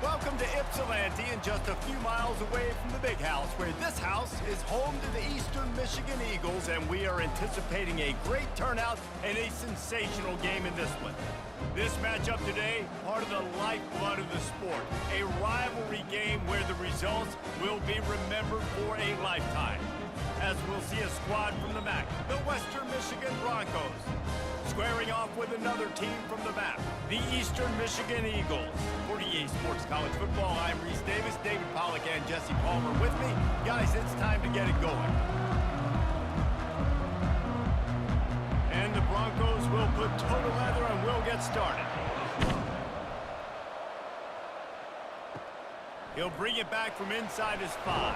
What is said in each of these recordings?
Welcome to Ypsilanti, and just a few miles away from the big house, where this house is home to the Eastern Michigan Eagles, and we are anticipating a great turnout and a sensational game in this one. This matchup today, part of the lifeblood of the sport, a rivalry game where the results will be remembered for a lifetime. As we'll see a squad from the MAC, the Western Michigan Broncos, squaring off with another team from the MAC, the Eastern Michigan Eagles. For EA Sports College Football, I'm Reese Davis, David Pollack, and Jesse Palmer with me. Guys, it's time to get it going. And the Broncos will put toe to leather and we'll get started. He'll bring it back from inside his 5.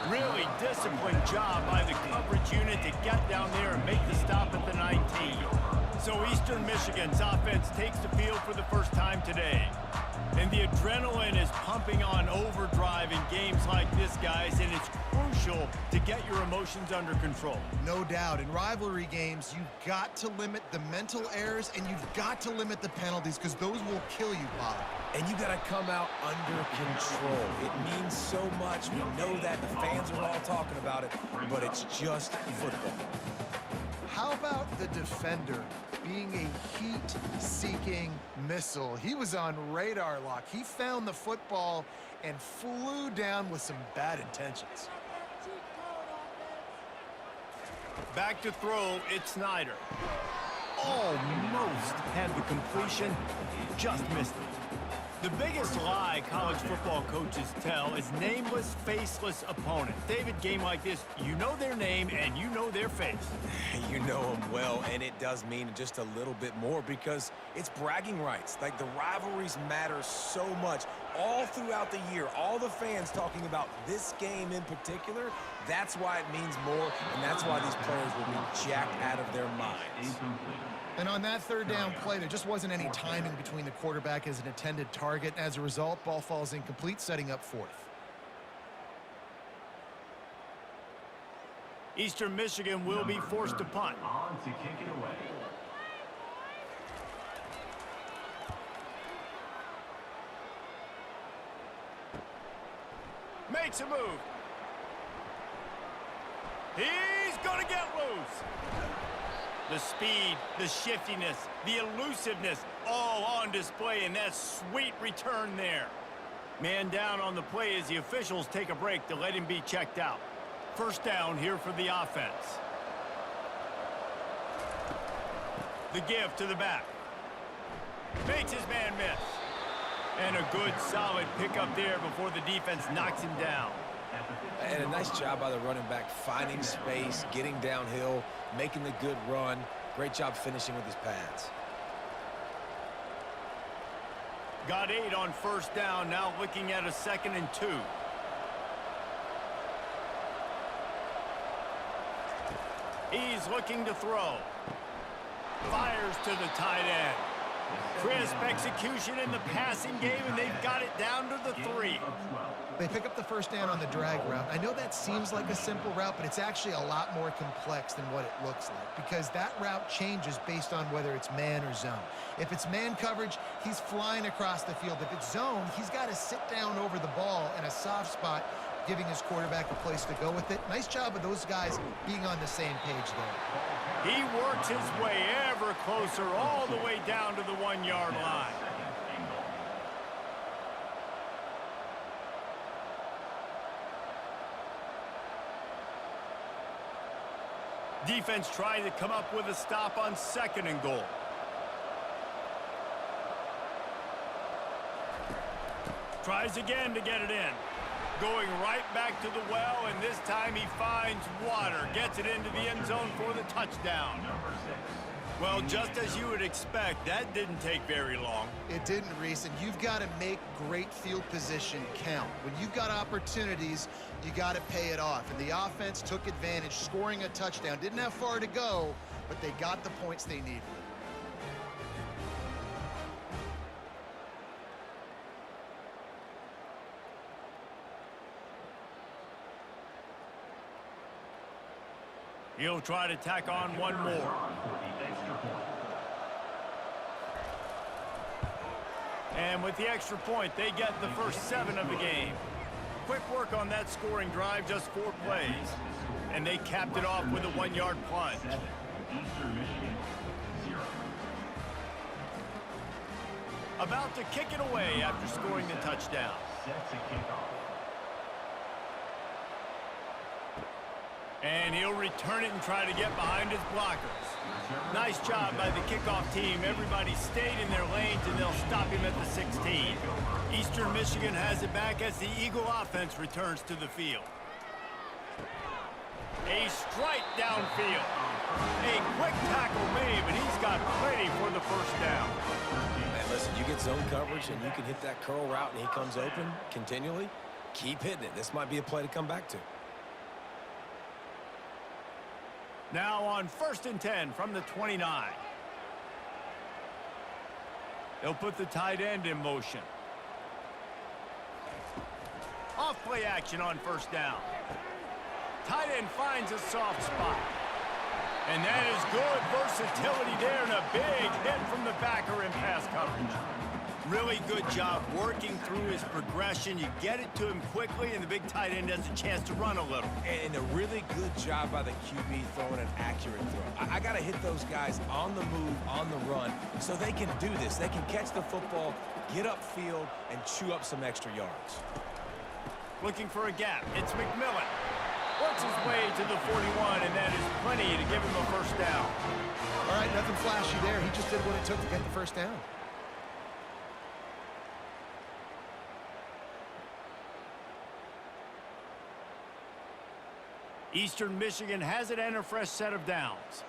Really disciplined job by the coverage unit to get down there and make the stop at the 19. So Eastern Michigan's offense takes the field for the first time today. And the adrenaline is pumping on overdrive in games like this, guys, and it's crucial to get your emotions under control. No doubt. In rivalry games, you've got to limit the mental errors and you've got to limit the penalties because those will kill you, Bob. And you got to come out under control. It means so much. We know that. The fans are all talking about it, but it's just football. How about the defender being a heat-seeking missile? He was on radar lock. He found the football and flew down with some bad intentions. Back to throw, it's Snyder. Almost had the completion, just missed it. The biggest lie college football coaches tell is nameless, faceless opponent. David, game like this, you know their name and you know their face. You know them well, and it does mean just a little bit more because it's bragging rights. Like, the rivalries matter so much all throughout the year. All the fans talking about this game in particular, that's why it means more, and that's why these players will be jacked out of their minds. And on that third down play, there just wasn't any timing between the quarterback as an intended target. As a result, ball falls incomplete, setting up fourth. Eastern Michigan will be forced to punt. On to kick it away. Makes a move. He's gonna get loose. The speed, the shiftiness, the elusiveness, all on display in that sweet return there. Man down on the play as the officials take a break to let him be checked out. First down here for the offense. The give to the back. Makes his man miss. And a good, solid pickup there before the defense knocks him down. And a nice job by the running back, finding space, getting downhill, making the good run. Great job finishing with his pads. Got 8 on first down, now looking at a 2nd and 2. He's looking to throw. Fires to the tight end. Crisp execution in the passing game, and they've got it down to the 3. They pick up the first down on the drag route. I know that seems like a simple route, but it's actually a lot more complex than what it looks like because that route changes based on whether it's man or zone. If it's man coverage, he's flying across the field. If it's zone, he's got to sit down over the ball in a soft spot, giving his quarterback a place to go with it. Nice job of those guys being on the same page there. He works his way ever closer all the way down to the 1-yard line. Defense trying to come up with a stop on 2nd and goal. Tries again to get it in. Going right back to the well, and this time he finds water. Gets it into the end zone for the touchdown. Well, just as you would expect, that didn't take very long. It didn't, Reese, and you've got to make great field position count. When you've got opportunities, you got to pay it off. And the offense took advantage, scoring a touchdown. Didn't have far to go, but they got the points they needed. He'll try to tack on one more. And with the extra point, they get the first 7 of the game. Quick work on that scoring drive, just 4 plays. And they capped it off with a 1-yard plunge. About to kick it away after scoring the touchdown. And he'll return it and try to get behind his blockers. Nice job by the kickoff team. Everybody stayed in their lanes, and they'll stop him at the 16. Eastern Michigan has it back as the Eagle offense returns to the field. A strike downfield. A quick tackle made, but he's got plenty for the first down. Man, listen, you get zone coverage, and you can hit that curl route, and he comes open continually. Keep hitting it. This might be a play to come back to. Now on 1st and 10 from the 29. They'll put the tight end in motion. Off play action on 1st down. Tight end finds a soft spot. And that is good versatility there, and a big hit from the backer in pass coverage. Really good job working through his progression. You get it to him quickly, and the big tight end has a chance to run a little. And a really good job by the QB throwing an accurate throw. I got to hit those guys on the move, on the run, so they can do this. They can catch the football, get upfield, and chew up some extra yards. Looking for a gap. It's McMillan. Works his way to the 41, and that is plenty to give him a first down. All right, nothing flashy there. He just did what it took to get the first down. Eastern Michigan has it and a fresh set of downs.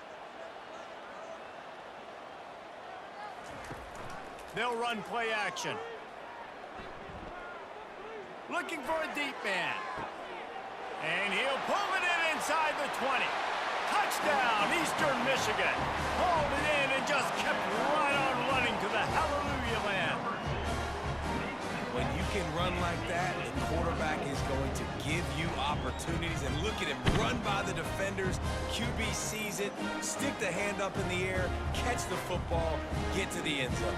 They'll run play action. Looking for a deep man. And he'll pull it in inside the 20. Touchdown, Eastern Michigan. Pulled it in and just kept right on running to the hallelujah land. When you can run like that, the quarterback is going to give you opportunities. And look at him run by the defenders. QB sees it, stick the hand up in the air, catch the football, get to the end zone.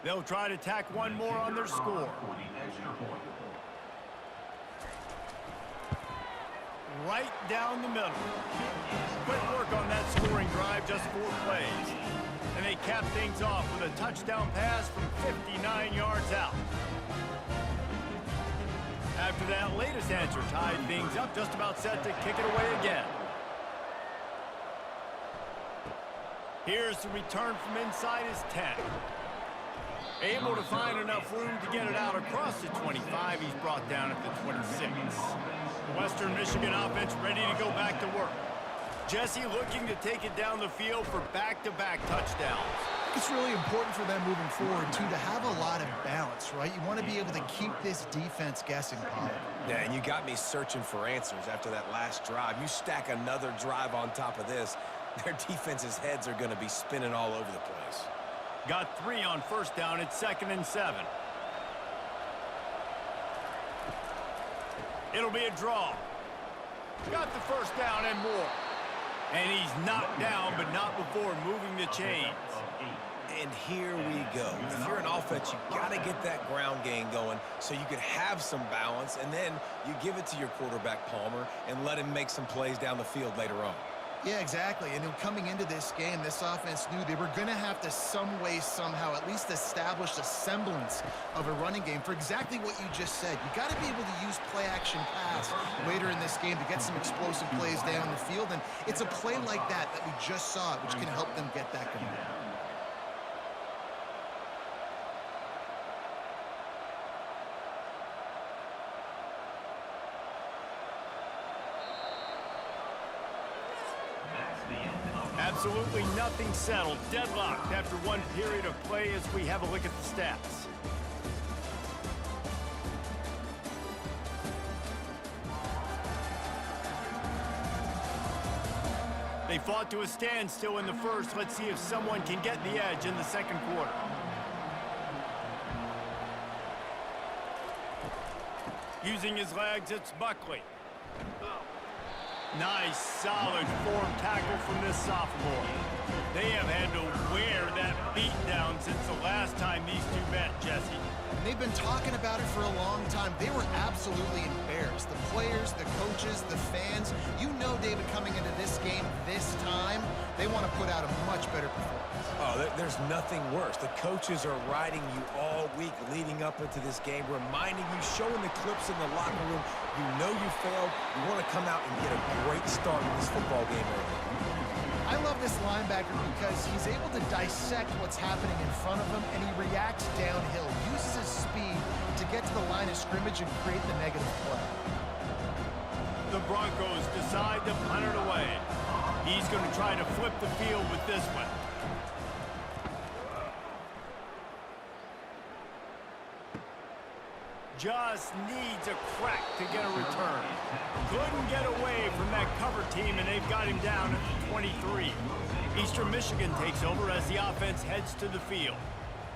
They'll try to tack one more on their score. Right down the middle. Quick work on that scoring drive, just 4 plays. And they cap things off with a touchdown pass from 59 yards out. After that latest answer tied things up, just about set to kick it away again. Here's the return from inside his 10. Able to find enough room to get it out across the 25. He's brought down at the 26. Western Michigan offense ready to go back to work. Jesse looking to take it down the field for back-to-back touchdowns. It's really important for them moving forward, too, to have a lot of balance, right? You want to be able to keep this defense guessing, Pollard. Yeah, and you got me searching for answers after that last drive. You stack another drive on top of this, their defense's heads are going to be spinning all over the place. Got 3 on 1st down. It's 2nd and 7. It'll be a draw. Got the first down and more. And he's knocked down, but not before moving the chains. And here we go. If you're an offense, you got to get that ground game going so you can have some balance, and then you give it to your quarterback, Palmer, and let him make some plays down the field later on. Yeah, exactly. And coming into this game, this offense knew they were going to have to some way, somehow, at least establish a semblance of a running game for exactly what you just said. You got to be able to use play-action pass later in this game to get some explosive plays down the field. And it's a play like that we just saw, which can help them get that going. Absolutely nothing settled. Deadlocked after one period of play as we have a look at the stats. They They fought to a standstill in the first. Let's see if someone can get the edge in the second quarter. Using his legs, it's Buckley. Nice, solid form tackle from this sophomore. They have had to wear that beat down since the last time these two met, Jesse. And they've been talking about it for a long time. They were absolutely embarrassed. The players, the coaches, the fans. You know, David, coming into this game this time, they want to put out a much better performance. Oh, there's nothing worse. The coaches are riding you all week leading up into this game, reminding you, showing the clips in the locker room. You know you failed. You want to come out and get a great start in this football game early. I love this linebacker because he's able to dissect what's happening in front of him, and he reacts downhill, uses his speed to get to the line of scrimmage and create the negative play. The Broncos decide to punt it away. He's going to try to flip the field with this one. Just needs a crack to get a return. Couldn't get away from that cover team, and they've got him down at the 23. Eastern Michigan takes over as the offense heads to the field.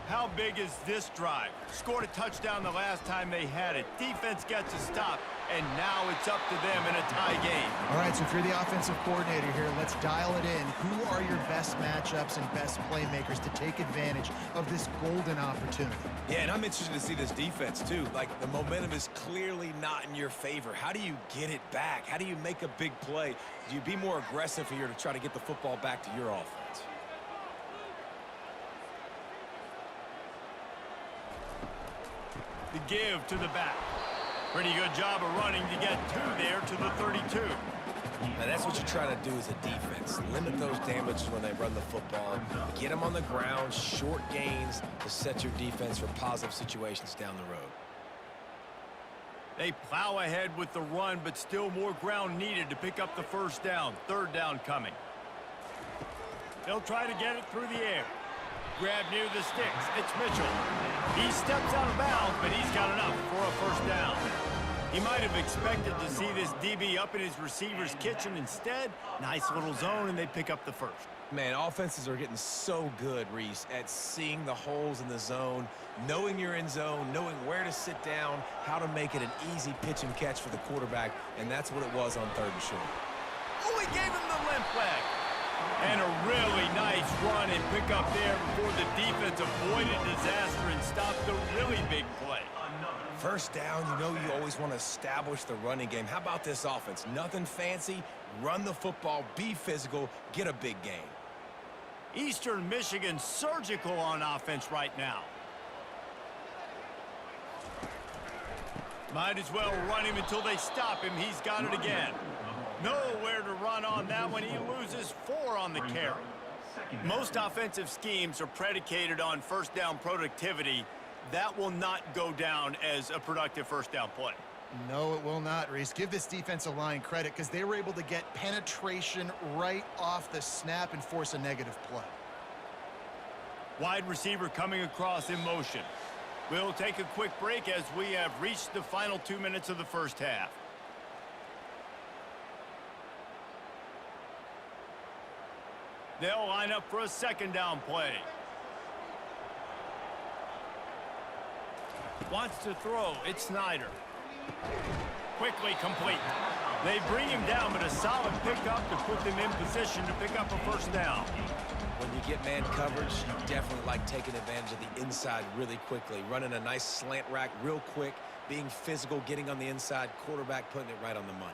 How big is this drive? Scored a touchdown the last time they had it. Defense gets a stop, and now it's up to them in a tie game. All right, so if you're the offensive coordinator here, let's dial it in. Who are your best matchups and best playmakers to take advantage of this golden opportunity? Yeah, and I'm interested to see this defense, too. Like, the momentum is clearly not in your favor. How do you get it back? How do you make a big play? Do you be more aggressive here to try to get the football back to your offense? The give to the back. Pretty good job of running to get two there to the 32. Now that's what you try to do as a defense. Limit those damages when they run the football. Get them on the ground, short gains to set your defense for positive situations down the road. They plow ahead with the run, but still more ground needed to pick up the first down. Third down coming. They'll try to get it through the air. Grab near the sticks. It's Mitchell. He steps out of bounds, but he's got enough for a first down. He might have expected to see this DB up in his receiver's kitchen. Instead, nice little zone, and they pick up the first. Man, offenses are getting so good, Reese, at seeing the holes in the zone, knowing you're in zone, knowing where to sit down, how to make it an easy pitch and catch for the quarterback, and that's what it was on third and short. Oh, he gave him the limp leg. And a really nice run and pick up there before the defense avoided disaster and stopped the really big play. First down, you know you always want to establish the running game. How about this offense? Nothing fancy. Run the football, be physical, get a big gain. Eastern Michigan surgical on offense right now. Might as well run him until they stop him. He's got it again. Nowhere to run on that one. He loses 4 on the carry. Most offensive schemes are predicated on first down productivity. That will not go down as a productive first down play. No, it will not, Reese. Give this defensive line credit because they were able to get penetration right off the snap and force a negative play. Wide receiver coming across in motion. We'll take a quick break as we have reached the final 2 minutes of the first half. They'll line up for a second down play. Wants to throw. It's Snyder. Quickly complete. They bring him down, but a solid pickup to put them in position to pick up a first down. When you get man coverage, you definitely like taking advantage of the inside really quickly. Running a nice slant rack real quick, being physical, getting on the inside, quarterback putting it right on the money.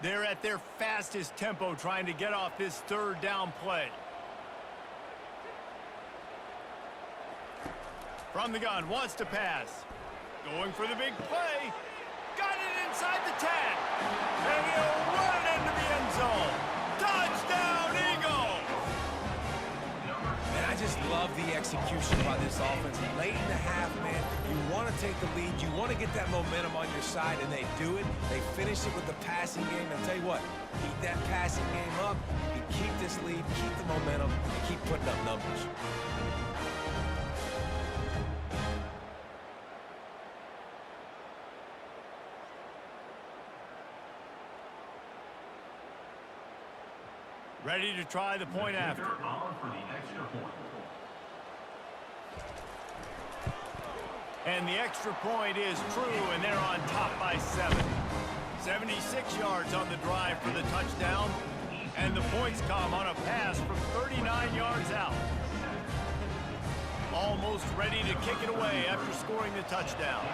They're at their fastest tempo trying to get off this third down play. From the gun, wants to pass. Going for the big play. Got it inside the 10. And he'll run it into the end zone. Touchdown, Eagles! Man, I just love the execution by this offense. Late in the half, man, you want to take the lead. You want to get that momentum on your side, and they do it. They finish it with the passing game. And I'll tell you what, keep that passing game up. You keep this lead, keep the momentum, and keep putting up numbers. Ready to try the point after. And the extra point is true, and they're on top by 7. 76 yards on the drive for the touchdown, and the points come on a pass from 39 yards out. Almost ready to kick it away after scoring the touchdown.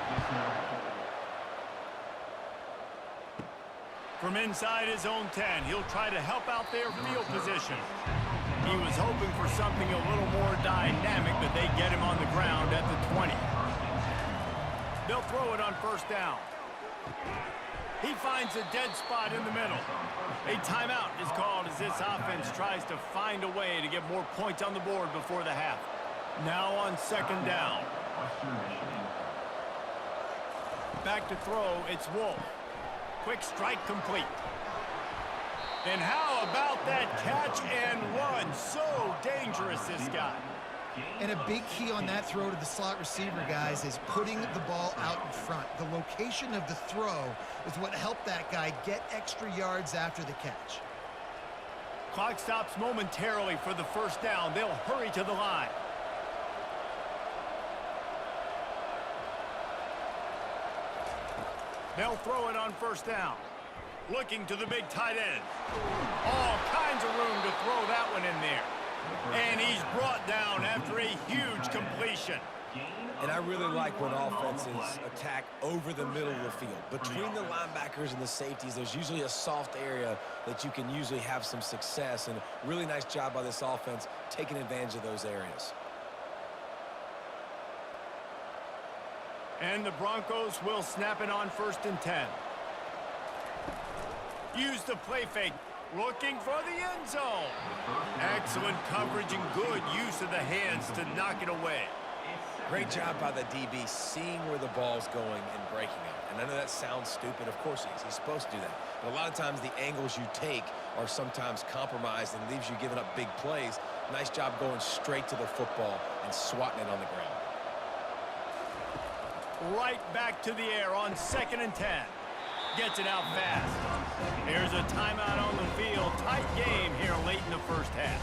From inside his own 10, he'll try to help out their field position. He was hoping for something a little more dynamic, but they get him on the ground at the 20. They'll throw it on first down. He finds a dead spot in the middle. A timeout is called as this offense tries to find a way to get more points on the board before the half. Now on second down. Back to throw, it's Wolf. Quick strike complete. And how about that catch and run? So dangerous, this guy. And a big key on that throw to the slot receiver, guys, is putting the ball out in front. The location of the throw is what helped that guy get extra yards after the catch. Clock stops momentarily for the first down. They'll hurry to the line. They'll throw it on first down. Looking to the big tight end. All kinds of room to throw that one in there. And he's brought down after a huge completion. And I really like when offenses attack over the middle of the field. Between the linebackers and the safeties, there's usually a soft area that you can usually have some success. And really nice job by this offense taking advantage of those areas. And the Broncos will snap it on first and 10. Use the play fake. Looking for the end zone. Excellent coverage and good use of the hands to knock it away. Great job by the DB seeing where the ball's going and breaking it. And I know that sounds stupid. Of course he is. He's supposed to do that. But a lot of times the angles you take are sometimes compromised and leaves you giving up big plays. Nice job going straight to the football and swatting it on the ground. Right back to the air on second and 10. Gets it out fast. Here's a timeout on the field. Tight game here late in the first half.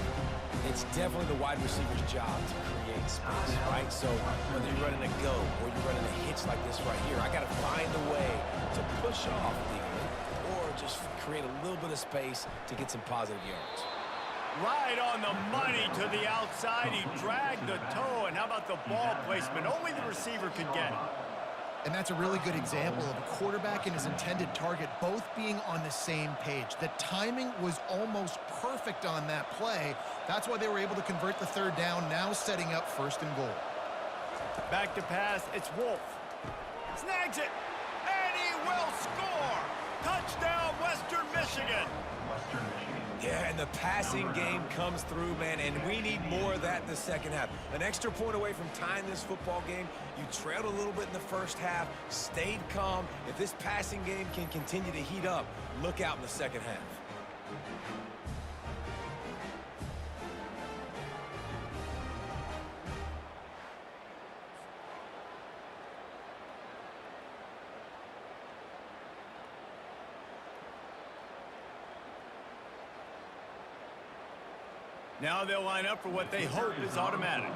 It's definitely the wide receiver's job to create space, right? So whether you're running a go or you're running a hitch like this right here, I got to find a way to push off legally or just create a little bit of space to get some positive yards. Right on the money to the outside. He dragged the toe. And how about the ball placement? Only the receiver could get it. And that's a really good example of a quarterback and his intended target both being on the same page. The timing was almost perfect on that play. That's why they were able to convert the third down, now setting up first and goal. Back to pass, it's Wolf. Snags it, and he will score! Touchdown, Western Michigan! Yeah, and the passing game comes through, man, and we need more of that in the second half. An extra point away from tying this football game. You trailed a little bit in the first half, stayed calm. If this passing game can continue to heat up, look out in the second half. Now they'll line up for what they hope is automatic.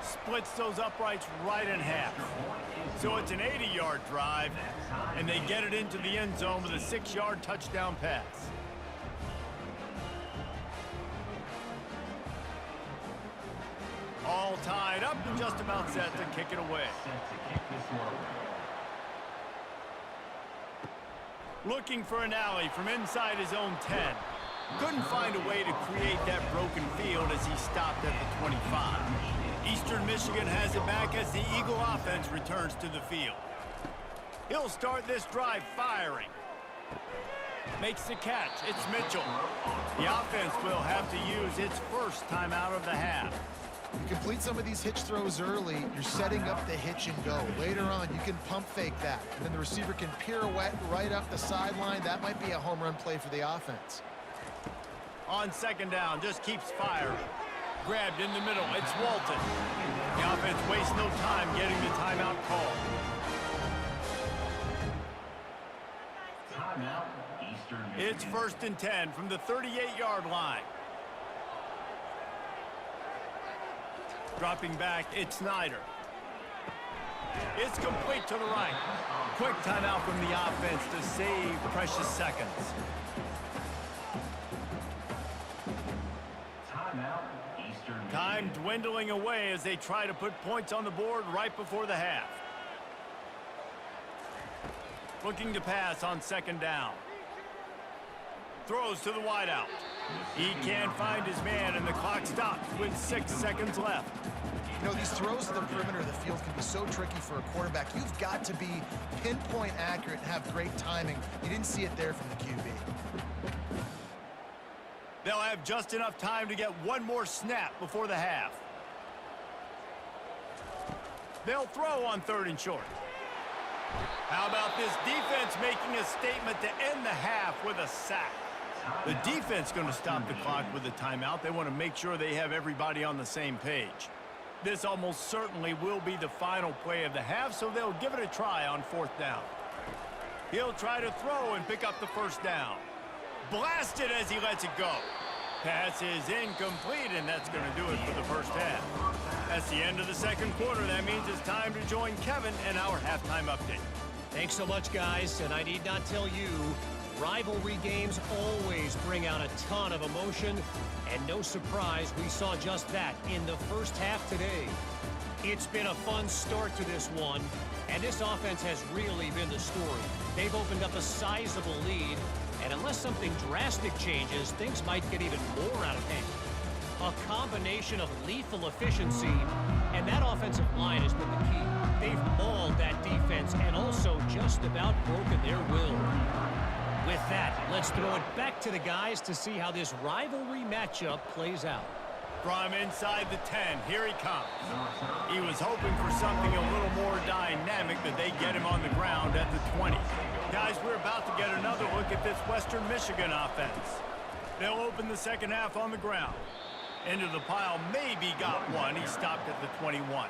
Splits those uprights right in half. So it's an 80-yard drive, and they get it into the end zone with a 6-yard touchdown pass. All tied up and just about set to kick it away. Looking for an alley from inside his own 10. Couldn't find a way to create that broken field as he stopped at the 25. Eastern Michigan has it back as the Eagle offense returns to the field. He'll start this drive firing. Makes the catch. It's Mitchell. The offense will have to use its first timeout of the half. You complete some of these hitch throws early, you're setting up the hitch and go. Later on, you can pump fake that. And then the receiver can pirouette right up the sideline. That might be a home run play for the offense. On second down, just keeps firing. Grabbed in the middle, it's Walton. The offense wastes no time getting the timeout call. It's 1st and 10 from the 38-yard line. Dropping back, it's Snyder. It's complete to the right. Quick timeout from the offense to save precious seconds. Time dwindling away as they try to put points on the board right before the half. Looking to pass on 2nd down. Throws to the wideout. He can't find his man, and the clock stops with 6 seconds left. You know, these throws to the perimeter of the field can be so tricky for a quarterback. You've got to be pinpoint accurate and have great timing. You didn't see it there from the QB. They'll have just enough time to get one more snap before the half. They'll throw on 3rd and short. How about this defense making a statement to end the half with a sack? The defense going to stop the clock with a timeout. They want to make sure they have everybody on the same page. This almost certainly will be the final play of the half, so they'll give it a try on 4th down. He'll try to throw and pick up the 1st down. Blasted as he lets it go. Pass is incomplete, and that's going to do it for the 1st half. That's the end of the 2nd quarter. That means it's time to join Kevin and our halftime update. Thanks so much, guys, and I need not tell you, rivalry games always bring out a ton of emotion, and no surprise, we saw just that in the 1st half today. It's been a fun start to this one, and this offense has really been the story. They've opened up a sizable lead, and unless something drastic changes, things might get even more out of hand. A combination of lethal efficiency, and that offensive line has been the key. They've mauled that defense and also just about broken their will. With that, let's throw it back to the guys to see how this rivalry matchup plays out. From inside the 10, here he comes. He was hoping for something a little more dynamic, but they get him on the ground at the 20. Guys, we're about to get another look at this Western Michigan offense. They'll open the 2nd half on the ground. Into the pile, maybe got one. He stopped at the 21.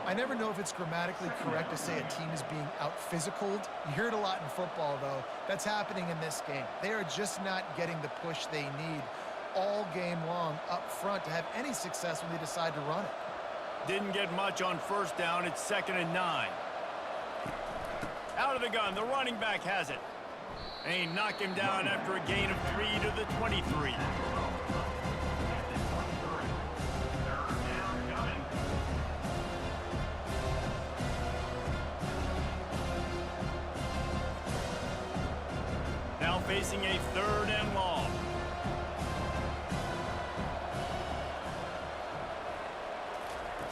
I never know if it's grammatically correct to say a team is being out-physicaled. You hear it a lot in football, though. That's happening in this game. They are just not getting the push they need all game long up front to have any success when they decide to run it. Didn't get much on 1st down. It's 2nd and 9. Out of the gun, the running back has it. And he knocked him down after a gain of 3 to the 23. Now facing a 3rd and long.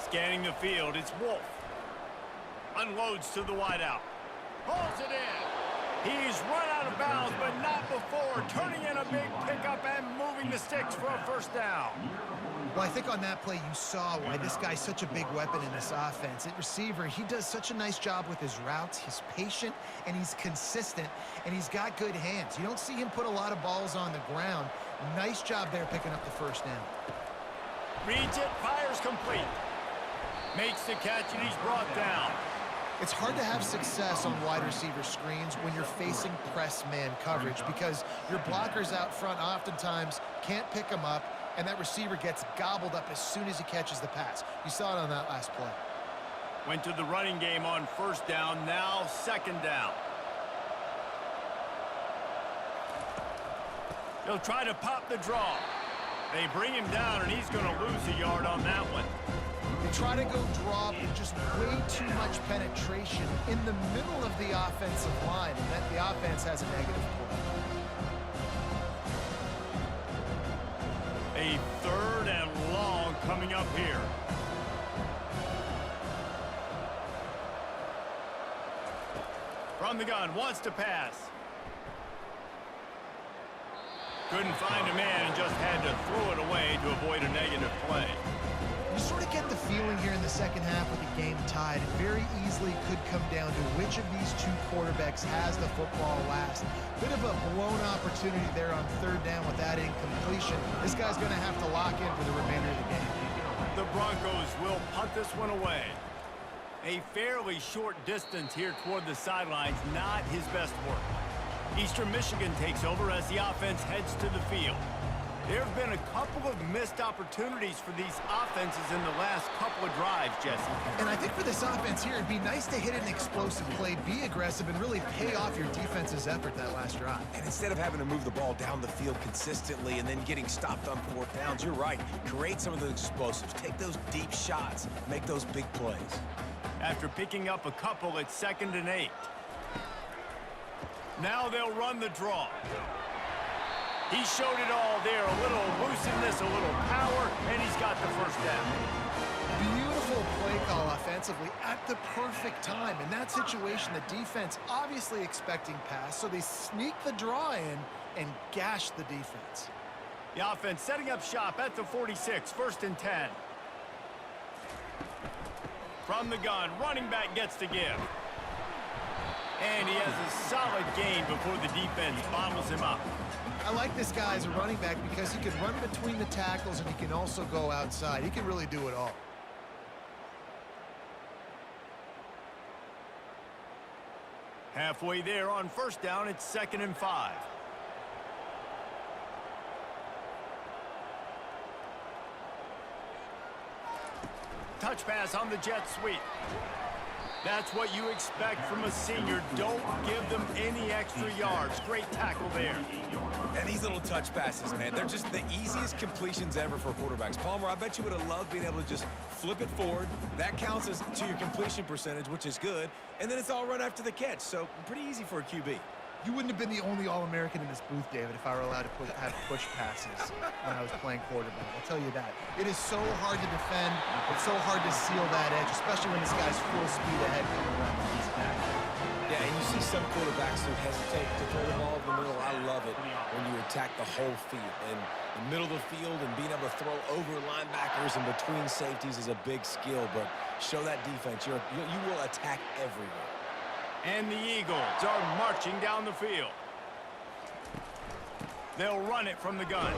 Scanning the field, it's Wolf. Unloads to the wideout. Pulls it in. He's run out of bounds, but not before. Turning in a big pickup and moving the sticks for a 1st down. Well, I think on that play you saw why this guy's such a big weapon in this offense. At receiver, he does such a nice job with his routes. He's patient, and he's consistent, and he's got good hands. You don't see him put a lot of balls on the ground. Nice job there picking up the 1st down. Reads it, fires complete. Makes the catch, and he's brought down. It's hard to have success on wide receiver screens when you're facing press man coverage because your blockers out front oftentimes can't pick them up, and that receiver gets gobbled up as soon as he catches the pass. You saw it on that last play. Went to the running game on 1st down, now 2nd down. He'll try to pop the draw. They bring him down, and he's going to lose a yard on that one. They try to go draw, but just way too much penetration in the middle of the offensive line, and then the offense has a negative play. A 3rd and long coming up here. From the gun, wants to pass. Couldn't find a man and just had to throw it away to avoid a negative play. You sort of get the feeling here in the 2nd half with the game tied. It very easily could come down to which of these two quarterbacks has the football last. Bit of a blown opportunity there on 3rd down with that incompletion. This guy's going to have to lock in for the remainder of the game. The Broncos will punt this one away. A fairly short distance here toward the sidelines, not his best work. Eastern Michigan takes over as the offense heads to the field. There have been a couple of missed opportunities for these offenses in the last couple of drives, Jesse. And I think for this offense here, it'd be nice to hit an explosive play, be aggressive, and really pay off your defense's effort that last drive. And instead of having to move the ball down the field consistently and then getting stopped on fourth downs, you're right. Create some of those explosives. Take those deep shots. Make those big plays. After picking up a couple, it's 2nd and 8. Now they'll run the draw. He showed it all there, a little elusiveness, a little power, and he's got the first down. Beautiful play call offensively at the perfect time. In that situation, the defense obviously expecting pass, so they sneak the draw in and gash the defense. The offense setting up shop at the 46, 1st and 10. From the gun, running back gets to give. And he has a solid gain before the defense bottles him up. I like this guy as a running back because he can run between the tackles and he can also go outside. He can really do it all. Halfway there on 1st down, it's 2nd and 5. Touch pass on the jet sweep. That's what you expect from a senior. Don't give them any extra yards. Great tackle there. And these little touch passes, man, they're just the easiest completions ever for quarterbacks. Palmer, I bet you would have loved being able to just flip it forward. That counts as to your completion percentage, which is good. And then it's all run after the catch, so pretty easy for a QB. You wouldn't have been the only All-American in this booth, David, if I were allowed to have push passes when I was playing quarterback. I'll tell you that. It is so hard to defend. It's so hard to seal that edge, especially when this guy's full speed ahead coming around the east back. Yeah, and you see some quarterbacks who hesitate to throw the ball in the middle. I love it when you attack the whole field. And the middle of the field and being able to throw over linebackers and between safeties is a big skill. But show that defense. You will attack everywhere. And the Eagles are marching down the field. They'll run it from the gun.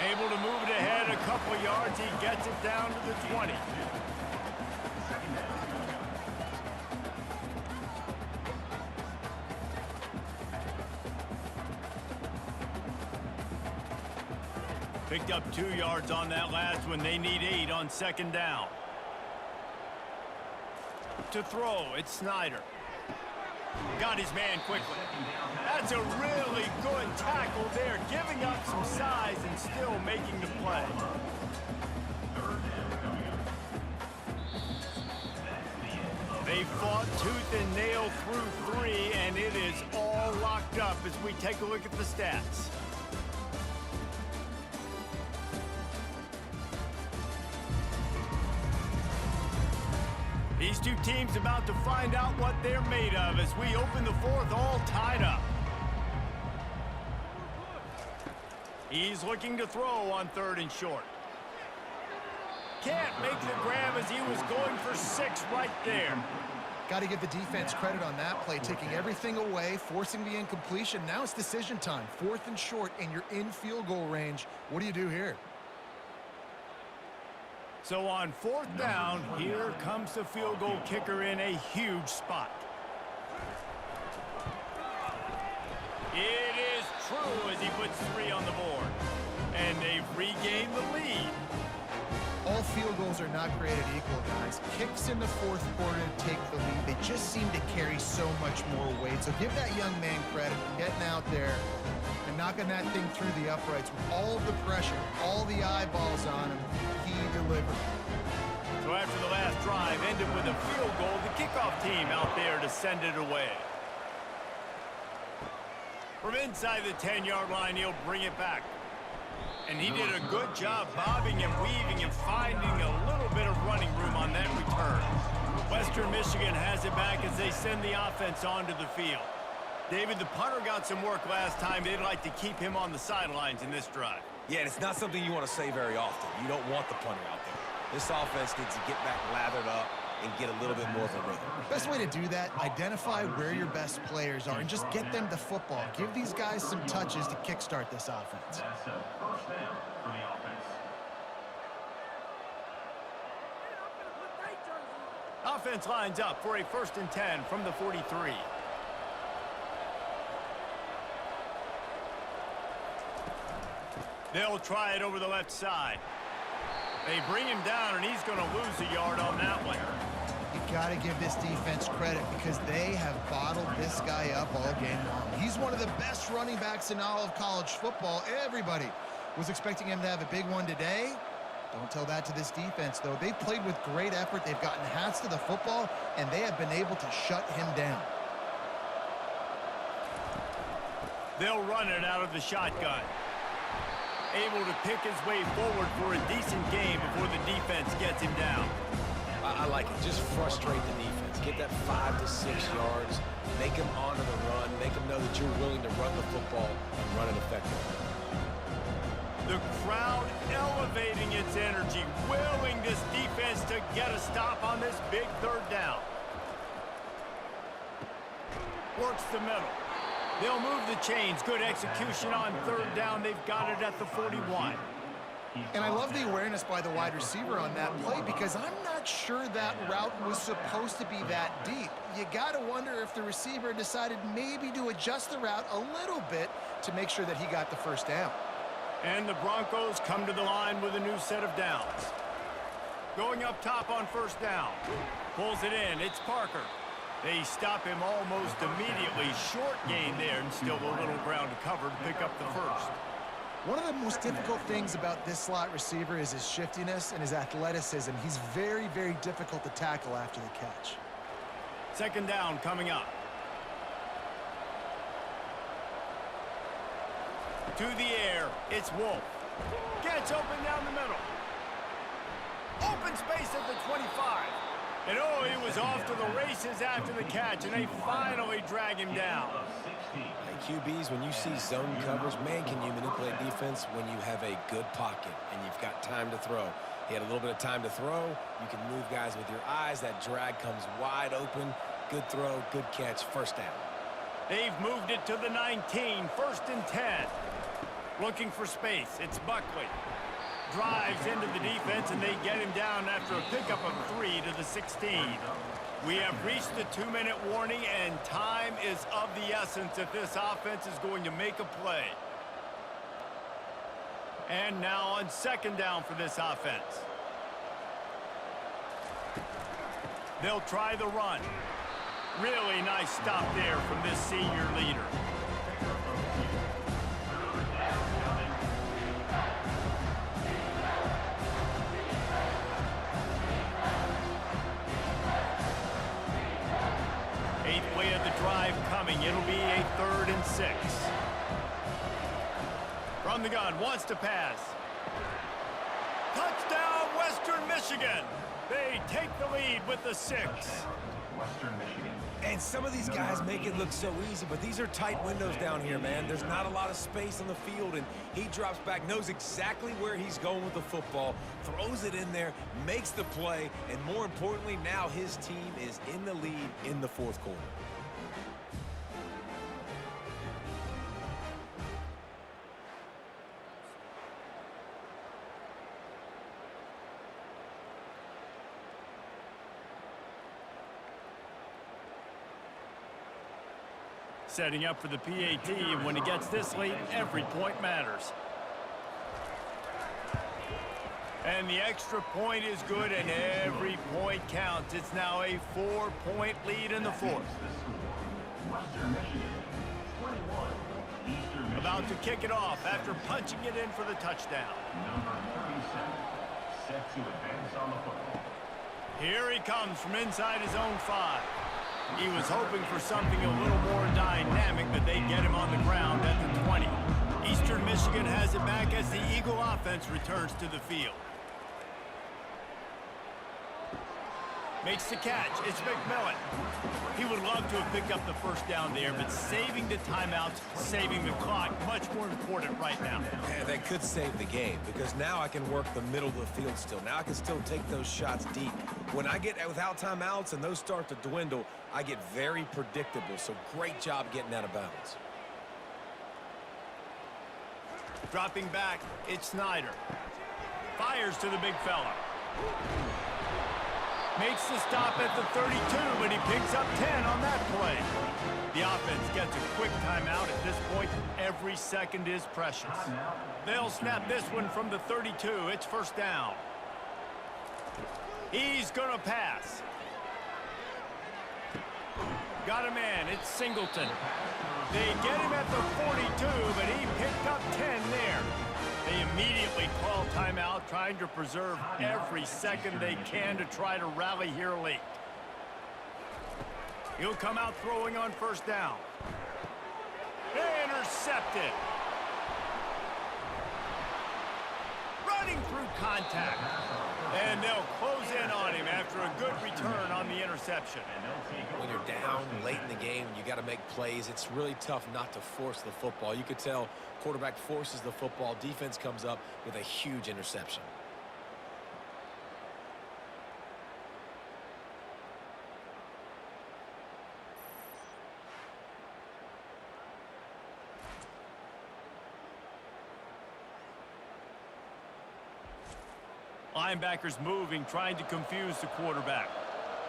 Able to move it ahead a couple of yards. He gets it down to the 20. Picked up 2 yards on that last one. They need 8 on 2nd down. To throw, it's Snyder. Got his man quickly. That's a really good tackle there, giving up some size and still making the play. They fought tooth and nail through 3, and it is all locked up as we take a look at the stats. These two teams about to find out what they're made of as we open the 4th all tied up. He's looking to throw on 3rd and short. Can't make the grab as he was going for 6 right there. Got to give the defense credit on that play, taking everything away, forcing the incompletion. Now it's decision time. 4th and short, and you're in field goal range. What do you do here? So on 4th down, here comes the field goal kicker in a huge spot. It is true as he puts 3 on the board. And they've regained the lead. All field goals are not created equal, guys. Kicks in the 4th quarter to take the lead. They just seem to carry so much more weight. So give that young man credit for getting out there and knocking that thing through the uprights with all of the pressure, all the eyeballs on him. He delivered. So after the last drive ended with a field goal, the kickoff team out there to send it away. From inside the 10-yard line, he'll bring it back. And he did a good job bobbing and weaving and finding a little bit of running room on that return. Western Michigan has it back as they send the offense onto the field. David, the punter got some work last time. They'd like to keep him on the sidelines in this drive. Yeah, and it's not something you want to say very often. You don't want the punter out there. This offense needs to get back lathered up and get a little bit more of a rhythm. Best way to do that, identify where your best players are and just get them the football. Give these guys some touches to kickstart this offense. That's a first down for the offense. Offense lines up for a 1st and 10 from the 43. They'll try it over the left side. They bring him down, and he's going to lose a yard on that one. You got to give this defense credit because they have bottled this guy up all game long. He's one of the best running backs in all of college football. Everybody was expecting him to have a big one today. Don't tell that to this defense, though. They've played with great effort. They've gotten hats to the football, and they have been able to shut him down. They'll run it out of the shotgun. Able to pick his way forward for a decent game before the defense gets him down. I like it. Just frustrate the defense. Get that 5 to 6 yards. Make them honor the run. Make them know that you're willing to run the football and run it effectively. The crowd elevating its energy, willing this defense to get a stop on this big third down. Works the middle. They'll move the chains. Good execution on third down. They've got it at the 41. And I love the awareness by the wide receiver on that play because I'm not sure that route was supposed to be that deep. You got to wonder if the receiver decided maybe to adjust the route a little bit to make sure that he got the first down. And the Broncos come to the line with a new set of downs. Going up top on first down. Pulls it in. It's Parker. They stop him almost immediately. Short gain there and still a little ground to cover to pick up the first. One of the most difficult things about this slot receiver is his shiftiness and his athleticism. He's very, very difficult to tackle after the catch. Second down coming up. To the air, it's Wolf. Gets open down the middle. Open space at the 25. And oh, he was off to the races after the catch, and they finally drag him down. Hey, QBs, when you see zone coverage, man, can you manipulate defense when you have a good pocket and you've got time to throw. He had a little bit of time to throw. You can move guys with your eyes. That drag comes wide open. Good throw, good catch, first down. They've moved it to the 19, first and 10. Looking for space, it's Buckley. Drives into the defense, and they get him down after a pickup of 3 to the 16. We have reached the 2-minute warning, and time is of the essence if this offense is going to make a play. And now on second down for this offense. They'll try the run. Really nice stop there from this senior leader. Eighth play of the drive coming. It'll be a 3rd and 6. From the gun, wants to pass. Touchdown, Western Michigan. They take the lead with the 6. Western Michigan. And some of these guys make it look so easy, but these are tight windows down here, man. There's not a lot of space on the field, and he drops back, knows exactly where he's going with the football, throws it in there, makes the play, and more importantly, now his team is in the lead in the 4th quarter. Setting up for the PAT, and when it gets this late, every point matters. And the extra point is good, and every point counts. It's now a 4-point lead in the 4th. Western Michigan, 21. Eastern Michigan. About to kick it off after punching it in for the touchdown. Number 37, set to advance on the football. Here he comes from inside his own 5. He was hoping for something a little more dynamic, but they get him on the ground at the 20. Eastern Michigan has it back as the Eagle offense returns to the field. Makes the catch. It's McMillan. He would love to have picked up the first down there, but saving the timeouts, saving the clock, much more important right now. Yeah, that could save the game because now I can work the middle of the field still. Now I can still take those shots deep. When I get without timeouts and those start to dwindle, I get very predictable. So great job getting out of bounds. Dropping back, it's Snyder. Fires to the big fella. Makes the stop at the 32, but he picks up 10 on that play. The offense gets a quick timeout. At this point, every second is precious. They'll snap this one from the 32. It's first down. He's going to pass. Got a man. It's Singleton. They get him at the 42, but he picked up 10 there. They immediately call timeout, trying to preserve every second they can to try to rally here late. He'll come out throwing on first down. Intercepted. Running through contact. And they'll close in on him after a good return on the interception. When you're down late in the game and you got to make plays, it's really tough not to force the football. You could tell quarterback forces the football. Defense comes up with a huge interception. Linebackers moving, trying to confuse the quarterback.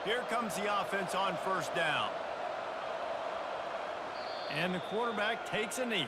Here comes the offense on first down. And the quarterback takes a knee.